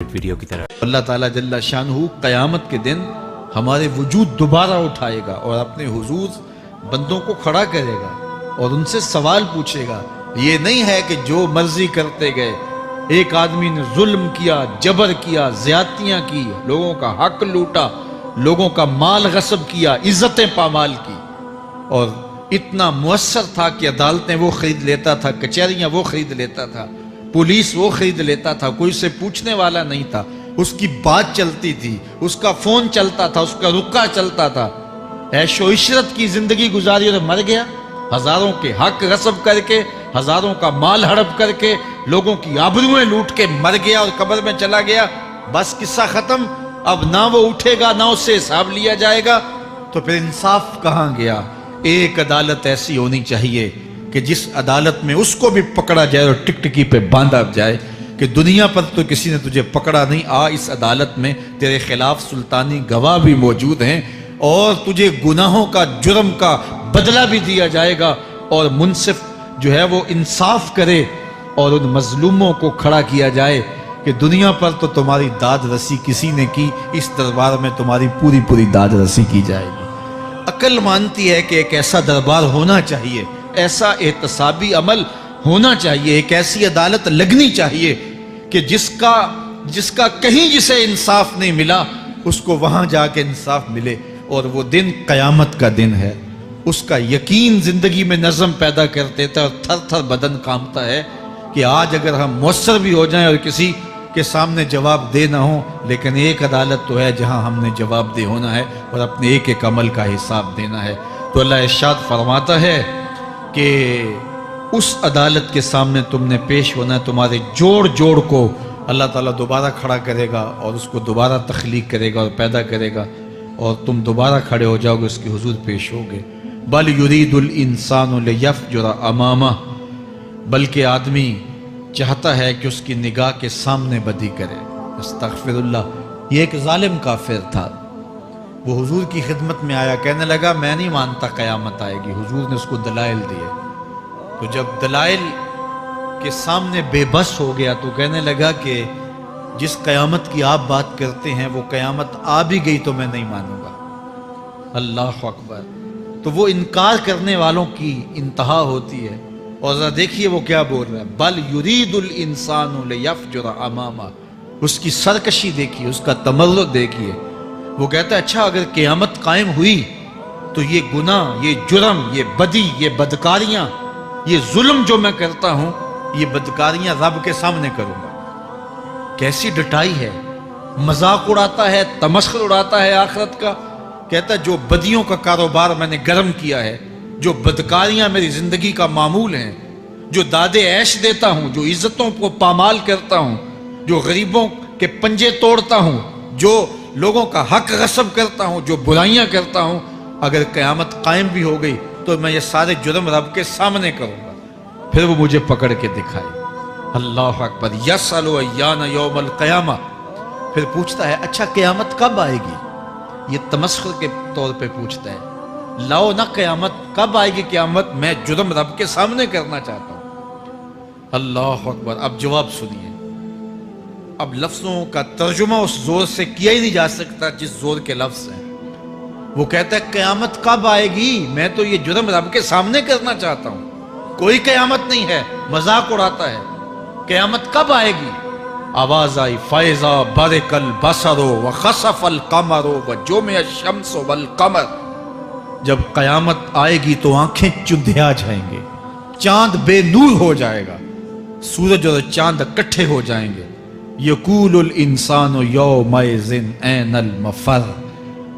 Video کی طرح اللہ تعالیٰ جل شانہ قیامت کے دن ہمارے وجود دوبارہ اٹھائے گا اور اپنے حضور بندوں کو کھڑا کرے گا اور ان سے سوال پوچھے گا۔ یہ نہیں ہے کہ جو مرضی کرتے گئے، ایک آدمی نے ظلم کیا، جبر کیا، زیادتیاں کی، لوگوں کا حق لوٹا، لوگوں کا مال غصب کیا، عزتیں پامال کی، اور اتنا مؤثر تھا کہ عدالتیں وہ خرید لیتا تھا، کچہریاں وہ خرید لیتا تھا، پولیس وہ خرید لیتا تھا، کوئی سے پوچھنے والا نہیں تھا، اس کی بات چلتی تھی، اس کا فون چلتا تھا، اس کا رکا چلتا تھا، عیش و عشرت کی زندگی گزاری اور مر گیا، ہزاروں کے حق غصب کر کے، ہزاروں کا مال ہڑپ کر کے، لوگوں کی آبروئیں لوٹ کے مر گیا اور قبر میں چلا گیا، بس قصہ ختم۔ اب نہ وہ اٹھے گا، نہ اس سے حساب لیا جائے گا، تو پھر انصاف کہاں گیا؟ ایک عدالت ایسی ہونی چاہیے کہ جس عدالت میں اس کو بھی پکڑا جائے اور ٹکٹکی پہ باندھا جائے کہ دنیا پر تو کسی نے تجھے پکڑا نہیں، آ اس عدالت میں تیرے خلاف سلطانی گواہ بھی موجود ہیں اور تجھے گناہوں کا، جرم کا بدلہ بھی دیا جائے گا، اور منصف جو ہے وہ انصاف کرے اور ان مظلوموں کو کھڑا کیا جائے کہ دنیا پر تو تمہاری داد رسی کسی نے کی، اس دربار میں تمہاری پوری پوری داد رسی کی جائے گی۔ عقل مانتی ہے کہ ایک ایسا دربار ہونا چاہیے، ایسا احتسابی عمل ہونا چاہیے، ایک ایسی عدالت لگنی چاہیے کہ جس کا کہیں جسے انصاف نہیں ملا اس کو وہاں جا کے انصاف ملے، اور وہ دن قیامت کا دن ہے۔ اس کا یقین زندگی میں نظم پیدا کر دیتا ہے اور تھر تھر بدن کانپتا ہے کہ آج اگر ہم مؤثر بھی ہو جائیں اور کسی کے سامنے جواب دے نہ ہوں، لیکن ایک عدالت تو ہے جہاں ہم نے جواب دہ ہونا ہے اور اپنے ایک ایک عمل کا حساب دینا ہے۔ تو اللہ ارشاد فرماتا ہے کہ اس عدالت کے سامنے تم نے پیش ہونا ہے، تمہارے جوڑ جوڑ کو اللہ تعالیٰ دوبارہ کھڑا کرے گا اور اس کو دوبارہ تخلیق کرے گا اور پیدا کرے گا، اور تم دوبارہ کھڑے ہو جاؤ گے، اس کے حضور پیش ہوگے۔ بل یرید الانسان لیفجر امامہ، بلکہ آدمی چاہتا ہے کہ اس کی نگاہ کے سامنے بدی کرے۔ استغفر اللہ۔ یہ ایک ظالم کافر تھا، وہ حضور کی خدمت میں آیا، کہنے لگا میں نہیں مانتا قیامت آئے گی۔ حضور نے اس کو دلائل دیے، تو جب دلائل کے سامنے بے بس ہو گیا تو کہنے لگا کہ جس قیامت کی آپ بات کرتے ہیں وہ قیامت آ بھی گئی تو میں نہیں مانوں گا۔ اللہ اکبر۔ تو وہ انکار کرنے والوں کی انتہا ہوتی ہے، اور ذرا دیکھیے وہ کیا بول رہا ہے، بل یرید الانسان لیفجر امامہ۔ اس کی سرکشی دیکھیے، اس کا تمرد دیکھیے۔ وہ کہتا ہے اچھا اگر قیامت قائم ہوئی تو یہ گناہ، یہ جرم، یہ بدی، یہ بدکاریاں، یہ ظلم جو میں کرتا ہوں، یہ بدکاریاں رب کے سامنے کروں گا۔ کیسی ڈٹائی ہے، مذاق اڑاتا ہے، تمسخر اڑاتا ہے آخرت کا۔ کہتا ہے جو بدیوں کا کاروبار میں نے گرم کیا ہے، جو بدکاریاں میری زندگی کا معمول ہیں، جو دادے عیش دیتا ہوں، جو عزتوں کو پامال کرتا ہوں، جو غریبوں کے پنجے توڑتا ہوں، جو لوگوں کا حق غصب کرتا ہوں، جو برائیاں کرتا ہوں، اگر قیامت قائم بھی ہو گئی تو میں یہ سارے جرم رب کے سامنے کروں گا، پھر وہ مجھے پکڑ کے دکھائے۔ اللہ اکبر۔ یسأل ایان یوم القیامہ۔ پھر پوچھتا ہے اچھا قیامت کب آئے گی؟ یہ تمسخر کے طور پہ پوچھتا ہے، لاؤ نہ قیامت، کب آئے گی قیامت؟ میں جرم رب کے سامنے کرنا چاہتا ہوں۔ اللہ اکبر۔ اب جواب سنیے۔ اب لفظوں کا ترجمہ اس زور سے کیا ہی نہیں جا سکتا جس زور کے لفظ ہیں۔ وہ کہتا ہے قیامت کب آئے گی؟ میں تو یہ جرم رب کے سامنے کرنا چاہتا ہوں، کوئی قیامت نہیں ہے، مذاق اڑاتا ہے۔ قیامت کب آئے گی؟ آواز آئی، فَإِذَا بَرِقَ الْبَصَرُ وَخَسَفَ الْقَمَرُ وَجُمِعَ الشَّمْسُ وَالْقَمَرُ۔ جب قیامت آئے گی تو آنکھیں چندھیا جائیں گے، چاند بے نور ہو جائے گا، سورج اور چاند اکٹھے ہو جائیں گے۔ یقول الانسان یومئذ این المفر۔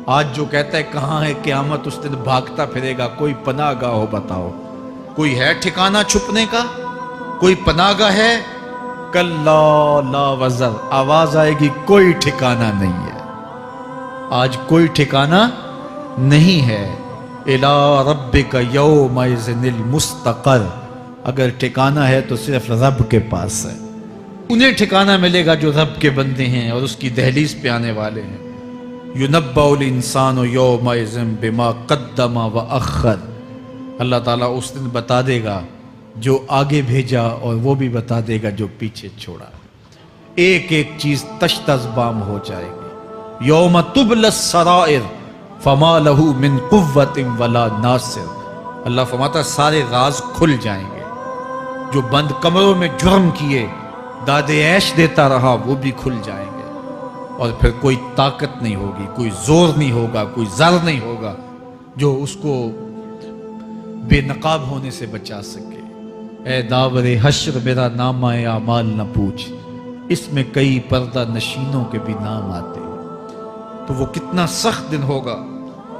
آج جو کہتا ہے کہاں ہے قیامت، اس دن بھاگتا پھرے گا، کوئی پناہ گاہ ہو بتاؤ، کوئی ہے ٹھکانہ چھپنے کا، کوئی پناہ گاہ ہے؟ کلا لا وزر۔ آواز آئے گی کوئی ٹھکانہ نہیں ہے، آج کوئی ٹھکانہ نہیں ہے۔ الی ربک یومئذ المستقر۔ اگر ٹھکانہ ہے تو صرف رب کے پاس ہے، انہیں ٹھکانہ ملے گا جو رب کے بندے ہیں اور اس کی دہلیز پہ آنے والے ہیں۔ ینبأ الانسان یومئذ بما قدم واخر۔ اللہ تعالیٰ اس دن بتا دے گا جو آگے بھیجا اور وہ بھی بتا دے گا جو پیچھے چھوڑا۔ ایک ایک چیز تشت از بام ہو جائے گی. یوم تبلی السرائر فما لہ من قوت ولا ناصر. اللہ فرماتا ہے سارے راز کھل جائیں گے. جو بند کمروں میں جرم کیے داد عیش دیتا رہا وہ بھی کھل جائیں گے، اور پھر کوئی طاقت نہیں ہوگی، کوئی زور نہیں ہوگا، کوئی زر نہیں ہوگا جو اس کو بے نقاب ہونے سے بچا سکے. اے داور حشر میرا نامہ اعمال نہ پوچھ، اس میں کئی پردہ نشینوں کے بھی نام آتے ہیں. تو وہ کتنا سخت دن ہوگا.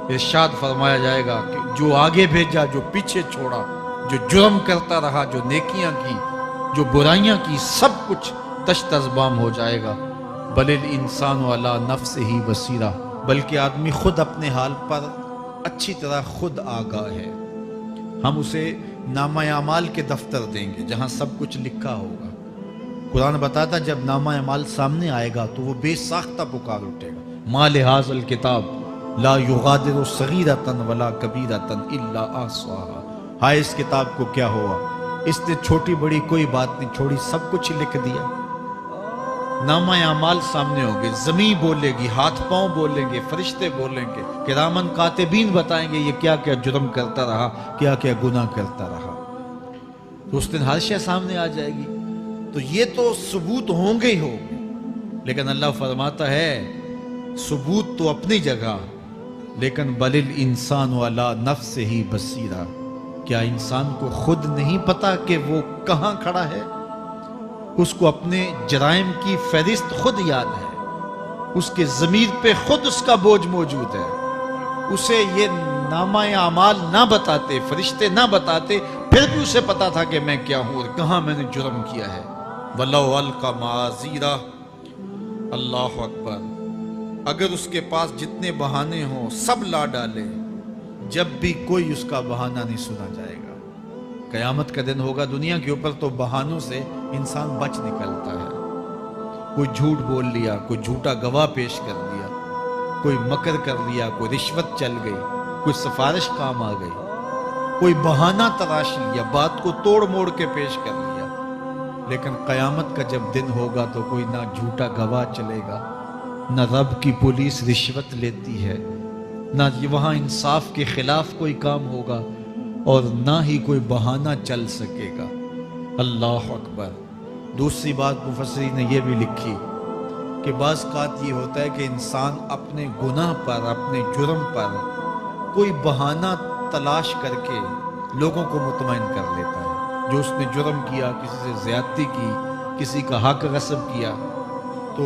ارشاد فرمایا جائے گا کہ جو آگے بھیجا، جو پیچھے چھوڑا، جو جرم کرتا رہا، جو نیکیاں کی، جو برائیاں کی، سب کچھ تشت از بام ہو جائے گا. بل الانسان علی نفسہ بصیرہ، بلکہ آدمی خود اپنے حال پر اچھی طرح خود آگاہ ہے. ہم اسے نامہ اعمال کے دفتر دیں گے جہاں سب کچھ لکھا ہوگا. قرآن بتاتا جب نامہ اعمال سامنے آئے گا تو وہ بے ساختہ پکار اٹھے گا، ما لہذا الکتاب لا یغادر صغیرۃ ولا کبیرۃ الا احصاها. ہائے اس کتاب کو کیا ہوا، اس نے چھوٹی بڑی کوئی بات نہیں چھوڑی، سب کچھ لکھ دیا. نامہ اعمال سامنے ہوں گے، زمین بولے گی، ہاتھ پاؤں بولیں گے، فرشتے بولیں گے، کرامن کاتبین بتائیں گے یہ کیا کیا جرم کرتا رہا، کیا کیا گناہ کرتا رہا. تو اس دن ہر شے سامنے آ جائے گی. تو یہ تو ثبوت ہوں گے ہی ہوں گے، لیکن اللہ فرماتا ہے ثبوت تو اپنی جگہ، لیکن بل الانسان علی نفسہ بصیرہ. کیا انسان کو خود نہیں پتا کہ وہ کہاں کھڑا ہے؟ اس کو اپنے جرائم کی فہرست خود یاد ہے، اس کے ضمیر پہ خود اس کا بوجھ موجود ہے. اسے یہ نامہ اعمال نہ بتاتے، فرشتے نہ بتاتے، پھر بھی اسے پتا تھا کہ میں کیا ہوں اور کہاں میں نے جرم کیا ہے. وَلَوْ أَلْقَى مَعَاذِيرَهُ. اللہ اکبر. اگر اس کے پاس جتنے بہانے ہوں سب لا ڈالے، جب بھی کوئی اس کا بہانہ نہیں سنا جائے گا. قیامت کا دن ہوگا، دنیا کے اوپر تو بہانوں سے انسان بچ نکلتا ہے. کوئی جھوٹ بول لیا، کوئی جھوٹا گواہ پیش کر دیا، کوئی مکر کر لیا، کوئی رشوت چل گئی، کوئی سفارش کام آ گئی، کوئی بہانہ تراش لیا، بات کو توڑ موڑ کے پیش کر لیا. لیکن قیامت کا جب دن ہوگا تو کوئی نہ جھوٹا گواہ چلے گا، نہ رب کی پولیس رشوت لیتی ہے، نہ وہاں انصاف کے خلاف کوئی کام ہوگا، اور نہ ہی کوئی بہانہ چل سکے گا. اللہ اکبر. دوسری بات مفسرین نے یہ بھی لکھی کہ بعض اوقات یہ ہوتا ہے کہ انسان اپنے گناہ پر، اپنے جرم پر کوئی بہانہ تلاش کر کے لوگوں کو مطمئن کر لیتا ہے. جو اس نے جرم کیا، کسی سے زیادتی کی، کسی کا حق غصب کیا، تو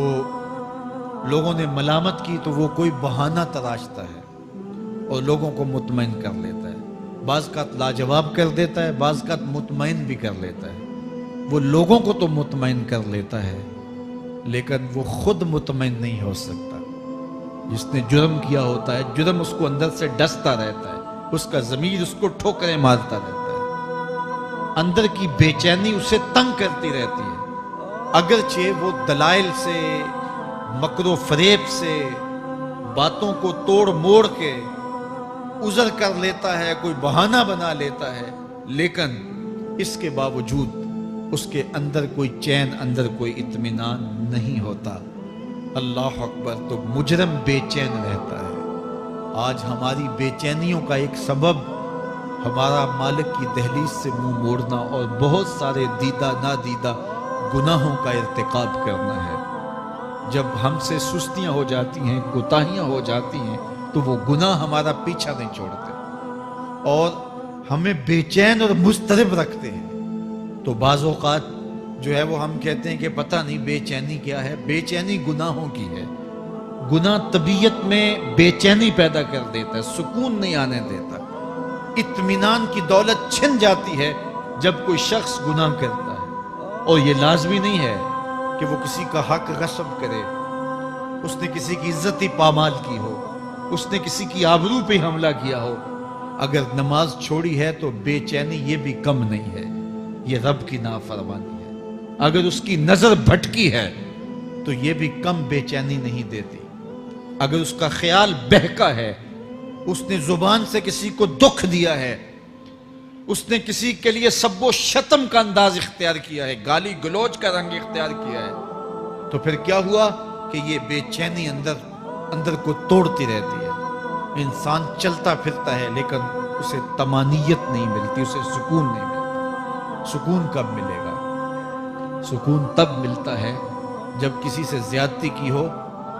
لوگوں نے ملامت کی تو وہ کوئی بہانہ تراشتا ہے اور لوگوں کو مطمئن کر لیتا ہے. بعض کا لاجواب کر دیتا ہے، بعض کا مطمئن بھی کر لیتا ہے. وہ لوگوں کو تو مطمئن کر لیتا ہے لیکن وہ خود مطمئن نہیں ہو سکتا. جس نے جرم کیا ہوتا ہے، جرم اس کو اندر سے ڈستا رہتا ہے، اس کا ضمیر اس کو ٹھوکریں مارتا رہتا ہے، اندر کی بے چینی اسے تنگ کرتی رہتی ہے. اگرچہ وہ دلائل سے، مکر و فریب سے، باتوں کو توڑ موڑ کے عذر کر لیتا ہے، کوئی بہانہ بنا لیتا ہے، لیکن اس کے باوجود اس کے اندر کوئی چین، اندر کوئی اطمینان نہیں ہوتا. اللہ اکبر. تو مجرم بے چین رہتا ہے. آج ہماری بے چینیوں کا ایک سبب ہمارا مالک کی دہلیز سے منہ موڑنا اور بہت سارے دیدہ نادیدہ گناہوں کا ارتکاب کرنا ہے. جب ہم سے سستیاں ہو جاتی ہیں، کوتاہیاں ہو جاتی ہیں، تو وہ گناہ ہمارا پیچھا نہیں چھوڑتے اور ہمیں بے چین اور مضطرب رکھتے ہیں. تو بعض اوقات جو ہے وہ ہم کہتے ہیں کہ پتہ نہیں بے چینی کیا ہے. بے چینی گناہوں کی ہے. گناہ طبیعت میں بے چینی پیدا کر دیتا ہے، سکون نہیں آنے دیتا. اطمینان کی دولت چھن جاتی ہے جب کوئی شخص گناہ کرتا ہے. اور یہ لازمی نہیں ہے کہ وہ کسی کا حق غصب کرے، اس نے کسی کی عزت ہی پامال کی ہو، اس نے کسی کی آبرو پہ حملہ کیا ہو. اگر نماز چھوڑی ہے تو بے چینی یہ بھی کم نہیں ہے، یہ رب کی نافرمانی ہے. اگر اس کی نظر بھٹکی ہے تو یہ بھی کم بے چینی نہیں دیتی. اگر اس کا خیال بہکا ہے، اس نے زبان سے کسی کو دکھ دیا ہے، اس نے کسی کے لیے سب و شتم کا انداز اختیار کیا ہے، گالی گلوچ کا رنگ اختیار کیا ہے، تو پھر کیا ہوا کہ یہ بے چینی اندر کو توڑتی رہتی ہے. انسان چلتا پھرتا ہے لیکن اسے طمانیت نہیں ملتی، اسے سکون نہیں ملتا. سکون کب ملے گا؟ سکون تب ملتا ہے جب کسی سے زیادتی کی ہو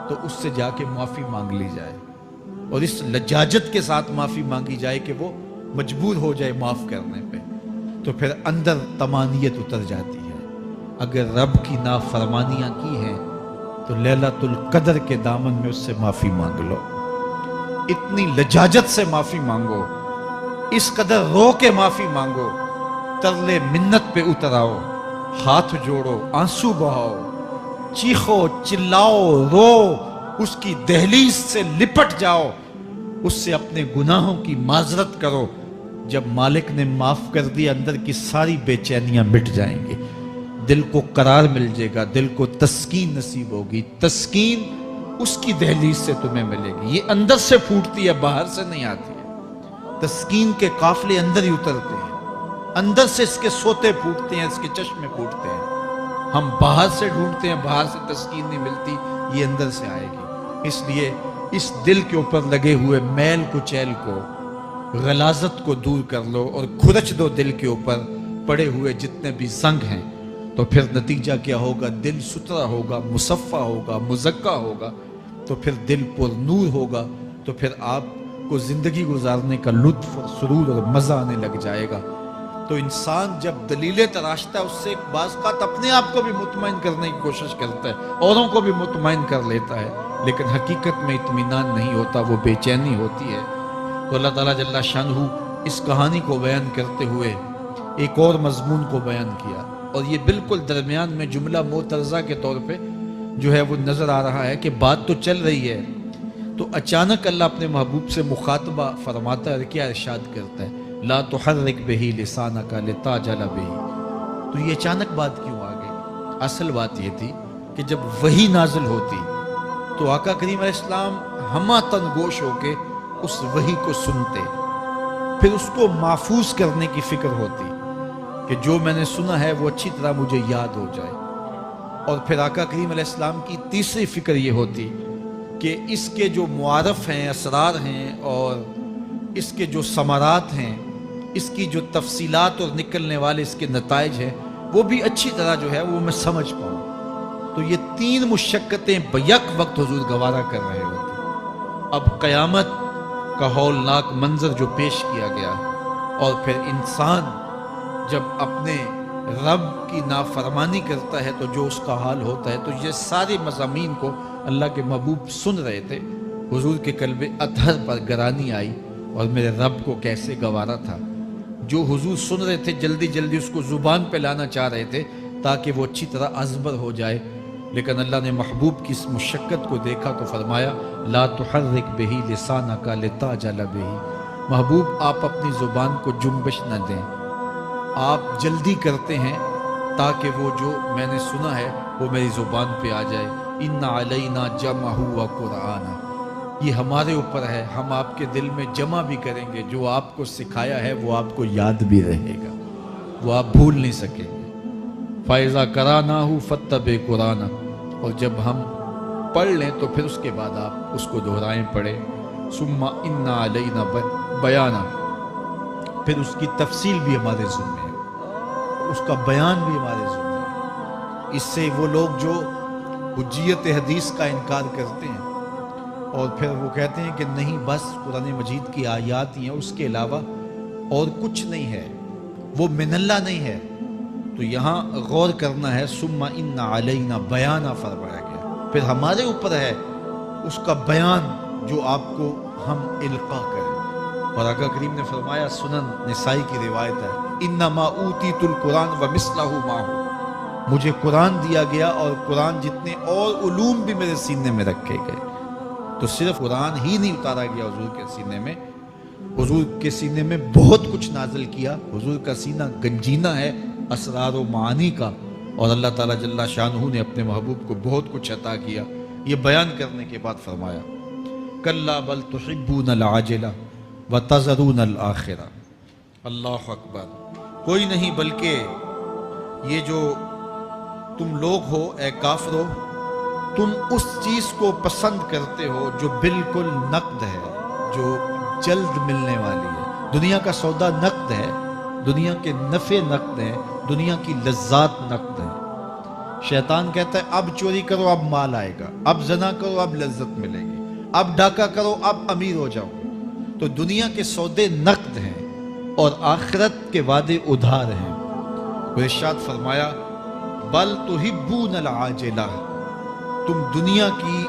تو اس سے جا کے معافی مانگ لی جائے، اور اس لجاجت کے ساتھ معافی مانگی جائے کہ وہ مجبور ہو جائے معاف کرنے پہ، تو پھر اندر طمانیت اتر جاتی ہے. اگر رب کی نافرمانیاں کی ہیں تو لیلۃ القدر کے دامن میں اس سے معافی مانگ لو، اتنی لجاجت سے معافی مانگو، اس قدر رو کے معافی مانگو، ترلے منت پہ اتر آؤ، ہاتھ جوڑو، آنسو بہاؤ، چیخو، چلاؤ، رو، اس کی دہلیز سے لپٹ جاؤ، اس سے اپنے گناہوں کی معذرت کرو. جب مالک نے معاف کر دیا اندر کی ساری بے چینیاں مٹ جائیں گی، دل کو قرار مل جائے گا، دل کو تسکین نصیب ہوگی. تسکین اس کی دہلیز سے تمہیں ملے گی، یہ اندر سے پھوٹتی ہے، باہر سے نہیں آتی ہے. تسکین کے قافلے اندر ہی اترتے ہیں، اندر سے اس کے سوتے پھوٹتے ہیں، اس کے چشمے پھوٹتے ہیں. ہم باہر سے ڈھونڈتے ہیں، باہر سے تسکین نہیں ملتی، یہ اندر سے آئے گی. اس لیے اس دل کے اوپر لگے ہوئے میل کچیل کو، غلاظت کو دور کر لو اور کھرچ دو دل کے اوپر پڑے ہوئے جتنے بھی زنگ ہیں. تو پھر نتیجہ کیا ہوگا؟ دل ستھرا ہوگا، مصفہ ہوگا، مزکا ہوگا، تو پھر دل پر نور ہوگا، تو پھر آپ کو زندگی گزارنے کا لطف اور سرور اور مزہ آنے لگ جائے گا. تو انسان جب دلیلیں تراشتا ہے اس سے بعض اوقات اپنے آپ کو بھی مطمئن کرنے کی کوشش کرتا ہے، اوروں کو بھی مطمئن کر لیتا ہے، لیکن حقیقت میں اطمینان نہیں ہوتا، وہ بے چینی ہوتی ہے. تو اللہ تعالیٰ جل شانہ اس کہانی کو بیان کرتے ہوئے ایک اور مضمون کو بیان کیا، اور یہ بالکل درمیان میں جملہ معترضہ کے طور پہ جو ہے وہ نظر آ رہا ہے کہ بات تو چل رہی ہے، تو اچانک اللہ اپنے محبوب سے مخاطبہ فرماتا ہے، کیا ارشاد کرتا ہے؟ لا تحرک بہ لسانک لتعجل بہ. تو یہ اچانک بات کیوں آ گئی؟ اصل بات یہ تھی کہ جب وحی نازل ہوتی تو آقا کریم علیہ السلام ہمہ تن گوش ہو کے اس وحی کو سنتے، پھر اس کو محفوظ کرنے کی فکر ہوتی کہ جو میں نے سنا ہے وہ اچھی طرح مجھے یاد ہو جائے. اور پھر آقا کریم علیہ السلام کی تیسری فکر یہ ہوتی کہ اس کے جو معارف ہیں، اسرار ہیں، اور اس کے جو ثمرات ہیں، اس کی جو تفصیلات اور نکلنے والے اس کے نتائج ہیں، وہ بھی اچھی طرح جو ہے وہ میں سمجھ پاؤں. تو یہ تین مشقتیں بیک وقت حضور گوارا کر رہے ہوتے. اب قیامت کا ہولناک منظر جو پیش کیا گیا، اور پھر انسان جب اپنے رب کی نافرمانی کرتا ہے تو جو اس کا حال ہوتا ہے، تو یہ سارے مضامین کو اللہ کے محبوب سن رہے تھے. حضور کے قلب اطہر پر گرانی آئی، اور میرے رب کو کیسے گوارا تھا. جو حضور سن رہے تھے جلدی جلدی اس کو زبان پہ لانا چاہ رہے تھے تاکہ وہ اچھی طرح ازبر ہو جائے، لیکن اللہ نے محبوب کی اس مشقت کو دیکھا تو فرمایا لا تحرک بہ لسانک لتعجل بہ. محبوب آپ اپنی زبان کو جنبش نہ دیں، آپ جلدی کرتے ہیں تاکہ وہ جو میں نے سنا ہے وہ میری زبان پہ آ جائے. ان علینا جمعہ و قرآن، یہ ہمارے اوپر ہے، ہم آپ کے دل میں جمع بھی کریں گے. جو آپ کو سکھایا ہے وہ آپ کو یاد بھی رہے گا، وہ آپ بھول نہیں سکیں گے. فَإِذَا قَرَأْنَاهُ فَاتَّبِعْ قُرْآنَهُ، اور جب ہم پڑھ لیں تو پھر اس کے بعد آپ اس کو دہرائیں پڑھیں. ثُمَّ إِنَّ عَلَيْنَا بَيَانًا، پھر اس کی تفصیل بھی ہمارے ذمہ ہے، اس کا بیان بھی ہمارے ذمہ ہے. اس سے وہ لوگ جو حجیت حدیث کا انکار کرتے ہیں اور پھر وہ کہتے ہیں کہ نہیں بس قرآن مجید کی آیات ہی ہیں، اس کے علاوہ اور کچھ نہیں ہے، وہ من اللہ نہیں ہے، تو یہاں غور کرنا ہے. ثم ان علینا بیانہ فرمایا گیا، پھر ہمارے اوپر ہے اس کا بیان جو آپ کو ہم القاء کریں. اور آقا کریم نے فرمایا، سنن نسائی کی روایت ہے، انما اوتیت القرآن ومثلہ معہ، مجھے قرآن دیا گیا اور قرآن جتنے اور علوم بھی میرے سینے میں رکھے گئے. تو صرف قرآن ہی نہیں اتارا گیا حضور کے سینے میں، حضور کے سینے میں بہت کچھ نازل کیا. حضور کا سینہ گنجینہ ہے اسرار و معانی کا، اور اللہ تعالیٰ جل شانہ نے اپنے محبوب کو بہت کچھ عطا کیا. یہ بیان کرنے کے بعد فرمایا کلا بل تحبون العاجلہ وتذرون الآخرہ. اللہ اکبر. کوئی نہیں بلکہ یہ جو تم لوگ ہو اے کافرو، تم اس چیز کو پسند کرتے ہو جو بالکل نقد ہے، جو جلد ملنے والی ہے۔ دنیا کا سودا نقد ہے، دنیا کے نفع نقد ہیں، دنیا کی لذات نقد ہیں۔ شیطان کہتا ہے اب چوری کرو اب مال آئے گا، اب زنا کرو اب لذت ملے گی، اب ڈاکہ کرو اب امیر ہو جاؤ۔ تو دنیا کے سودے نقد ہیں اور آخرت کے وعدے ادھار ہیں۔ وہ ارشاد فرمایا بل تحبون العاجلہ، تم دنیا کی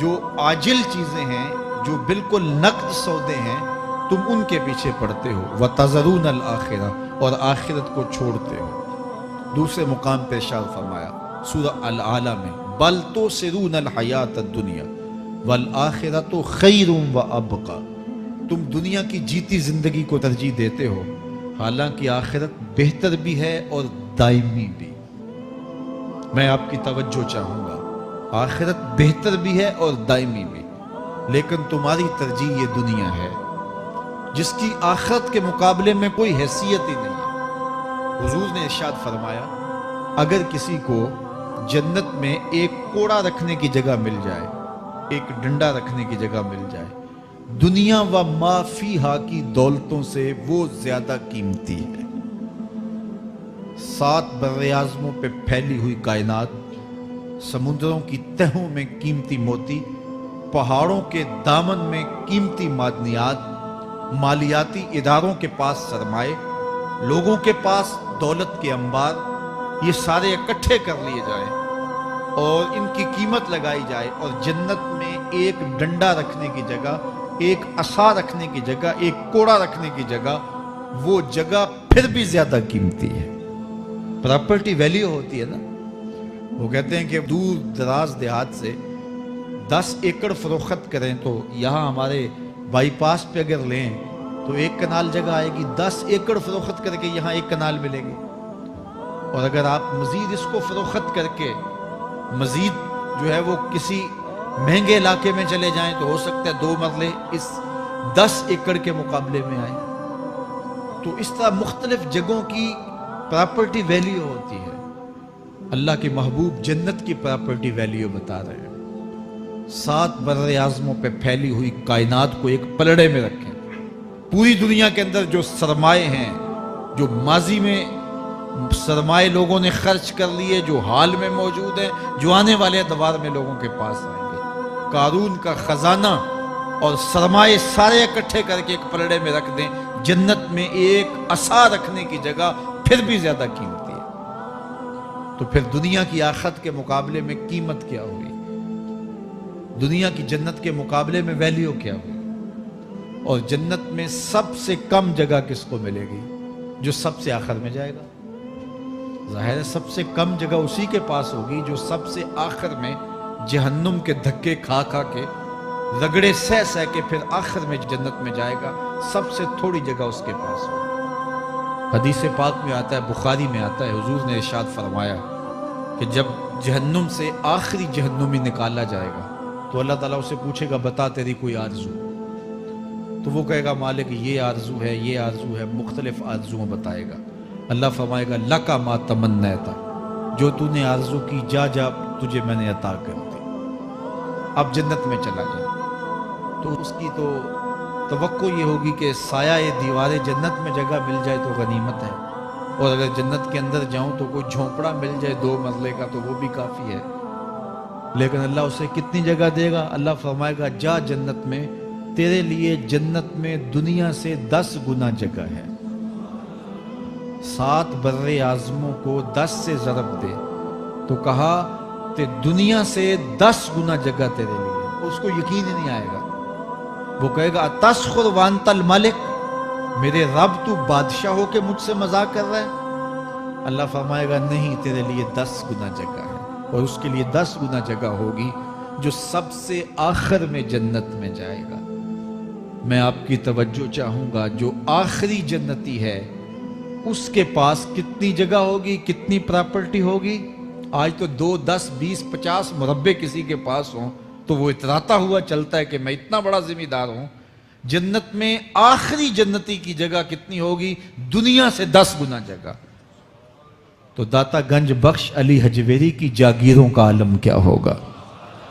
جو عاجل چیزیں ہیں، جو بالکل نقد سودے ہیں، تم ان کے پیچھے پڑتے ہو، وتذرون الآخرہ، اور آخرت کو چھوڑتے ہو۔ دوسرے مقام پہ ارشاد فرمایا سورہ الاعلیٰ میں بل تؤثرون الحیاۃ الدنیا والآخرۃ خیر وابقی، تم دنیا کی جیتی زندگی کو ترجیح دیتے ہو، حالانکہ آخرت بہتر بھی ہے اور دائمی بھی۔ میں آپ کی توجہ چاہوں گا، آخرت بہتر بھی ہے اور دائمی بھی، لیکن تمہاری ترجیح یہ دنیا ہے جس کی آخرت کے مقابلے میں کوئی حیثیت ہی نہیں ہے۔ حضور نے ارشاد فرمایا اگر کسی کو جنت میں ایک کوڑا رکھنے کی جگہ مل جائے، ایک ڈنڈا رکھنے کی جگہ مل جائے، دنیا و ما فیہا کی دولتوں سے وہ زیادہ قیمتی ہے۔ 7 براعظموں پہ پھیلی ہوئی کائنات، سمندروں کی تہوں میں قیمتی موتی، پہاڑوں کے دامن میں قیمتی معدنیات، مالیاتی اداروں کے پاس سرمائے، لوگوں کے پاس دولت کے انبار، یہ سارے اکٹھے کر لیے جائیں اور ان کی قیمت لگائی جائے، اور جنت میں ایک ڈنڈا رکھنے کی جگہ، ایک عصا رکھنے کی جگہ، ایک کوڑا رکھنے کی جگہ، وہ جگہ پھر بھی زیادہ قیمتی ہے۔ پراپرٹی ویلیو ہوتی ہے نا، وہ کہتے ہیں کہ دور دراز دیہات سے 10 ایکڑ فروخت کریں تو یہاں ہمارے بائی پاس پہ اگر لیں تو 1 کنال جگہ آئے گی، 10 ایکڑ فروخت کر کے یہاں 1 کنال ملے گی۔ اور اگر آپ مزید اس کو فروخت کر کے مزید جو ہے وہ کسی مہنگے علاقے میں چلے جائیں تو ہو سکتا ہے 2 مرلے اس 10 ایکڑ کے مقابلے میں آئیں۔ تو اس طرح مختلف جگہوں کی پراپرٹی ویلیو ہوتی ہے۔ اللہ کے محبوب جنت کی پراپرٹی ویلیو بتا رہے ہیں۔ 7 براعظموں پہ پھیلی ہوئی کائنات کو ایک پلڑے میں رکھیں، پوری دنیا کے اندر جو سرمائے ہیں، جو ماضی میں سرمائے لوگوں نے خرچ کر لیے، جو حال میں موجود ہیں، جو آنے والے ادوار میں لوگوں کے پاس آئیں گے، قارون کا خزانہ اور سرمائے سارے اکٹھے کر کے ایک پلڑے میں رکھ دیں، جنت میں ایک عصا رکھنے کی جگہ پھر بھی زیادہ قیمتی ہے۔ تو پھر دنیا کی آخرت کے مقابلے میں قیمت کیا ہوئی؟ دنیا کی جنت کے مقابلے میں ویلیو کیا ہوئی؟ اور جنت میں سب سے کم جگہ کس کو ملے گی؟ جو سب سے آخر میں جائے گا۔ ظاہر ہے سب سے کم جگہ اسی کے پاس ہوگی جو سب سے آخر میں جہنم کے دھکے کھا کھا کے، رگڑے سہ سہ کے پھر آخر میں جنت میں جائے گا، سب سے تھوڑی جگہ اس کے پاس ہوگی۔ حدیث پاک میں آتا ہے، بخاری میں آتا ہے، حضور نے ارشاد فرمایا کہ جب جہنم سے آخری جہنمی نکالا جائے گا تو اللہ تعالیٰ اسے پوچھے گا بتا تیری کوئی آرزو؟ تو وہ کہے گا مالک یہ آرزو ہے، یہ آرزو ہے، مختلف آرزویں بتائے گا۔ اللہ فرمائے گا لکا ما تمنیتا، جو تو نے آرزو کی جا جا تجھے میں نے عطا کر دی، اب جنت میں چلا جا۔ تو اس کی تو توقع یہ ہوگی کہ سایہ دیوار جنت میں جگہ مل جائے تو غنیمت ہے، اور اگر جنت کے اندر جاؤں تو کوئی جھونپڑا مل جائے 2 مرلے کا تو وہ بھی کافی ہے۔ لیکن اللہ اسے کتنی جگہ دے گا؟ اللہ فرمائے گا جا جنت میں، تیرے لیے جنت میں دنیا سے 10 گنا جگہ ہے۔ 7 براعظموں کو 10 سے ضرب دے تو کہا کہ دنیا سے 10 گنا جگہ تیرے لیے۔ اس کو یقین ہی نہیں آئے گا، وہ کہے گا تسخر وانت الملک، میرے رب تو بادشاہ ہو کے مجھ سے مذاق کر رہا ہے؟ اللہ فرمائے گا نہیں، تیرے لیے 10 گنا جگہ ہے، اور اس کے لیے 10 گنا جگہ ہوگی جو سب سے آخر میں جنت میں جائے گا۔ میں آپ کی توجہ چاہوں گا، جو آخری جنتی ہے اس کے پاس کتنی جگہ ہوگی، کتنی پراپرٹی ہوگی؟ آج تو 2 10 20 50 مربع کسی کے پاس ہوں تو وہ اتراتا ہوا چلتا ہے کہ میں اتنا بڑا ذمہ دار ہوں۔ جنت میں آخری جنتی کی جگہ کتنی ہوگی؟ دنیا سے 10 گنا جگہ۔ تو داتا گنج بخش علی حجویری کی جاگیروں کا عالم کیا ہوگا؟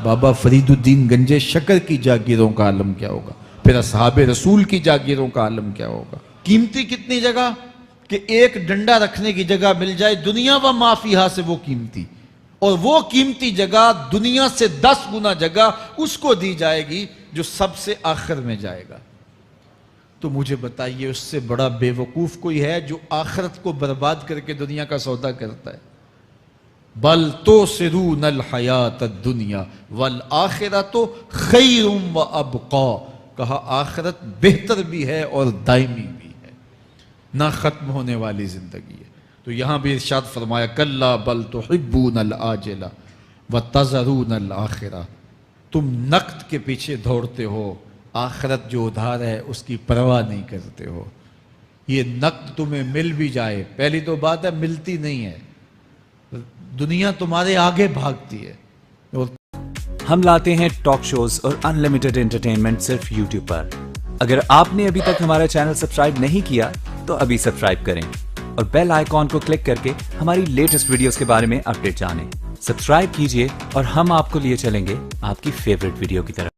بابا فریدالدین گنج شکر کی جاگیروں کا عالم کیا ہوگا، پھر اصحاب رسول کی جاگیروں کا عالم کیا ہوگا۔ قیمتی کتنی جگہ کہ ایک ڈنڈا رکھنے کی جگہ مل جائے دنیا و ما فیہا سے وہ قیمتی، اور وہ قیمتی جگہ دنیا سے 10 گنا جگہ اس کو دی جائے گی جو سب سے آخر میں جائے گا۔ تو مجھے بتائیے اس سے بڑا بے وقوف کوئی ہے جو آخرت کو برباد کر کے دنیا کا سودا کرتا ہے؟ بل تؤثرون الحیات الدنیا والآخرۃ خیر وابقا، کہا آخرت بہتر بھی ہے اور دائمی بھی ہے، نہ ختم ہونے والی زندگی ہے۔ تو یہاں بھی ارشاد فرمایا کلا بل تحبون العاجلہ وتذرون الآخرہ، تم نقد کے پیچھے دوڑتے ہو، آخرت جو ادھار ہے اس کی پرواہ نہیں کرتے ہو۔ یہ نقد تمہیں مل بھی جائے، پہلی تو بات ہے ملتی نہیں ہے، دنیا تمہارے آگے بھاگتی ہے۔ اور ہم لاتے ہیں ٹاک شوز اور انلمیٹڈ انٹرٹینمنٹ صرف یوٹیوب پر۔ اگر آپ نے ابھی تک ہمارا چینل سبسکرائب نہیں کیا تو ابھی سبسکرائب کریں اور بیل آئیکن کو کلک کر کے ہماری لیٹسٹ ویڈیوز کے بارے میں اپڈیٹ جانیں۔ سبسکرائب کیجئے اور ہم آپ کو لیے چلیں گے آپ کی فیوریٹ ویڈیو کی طرف۔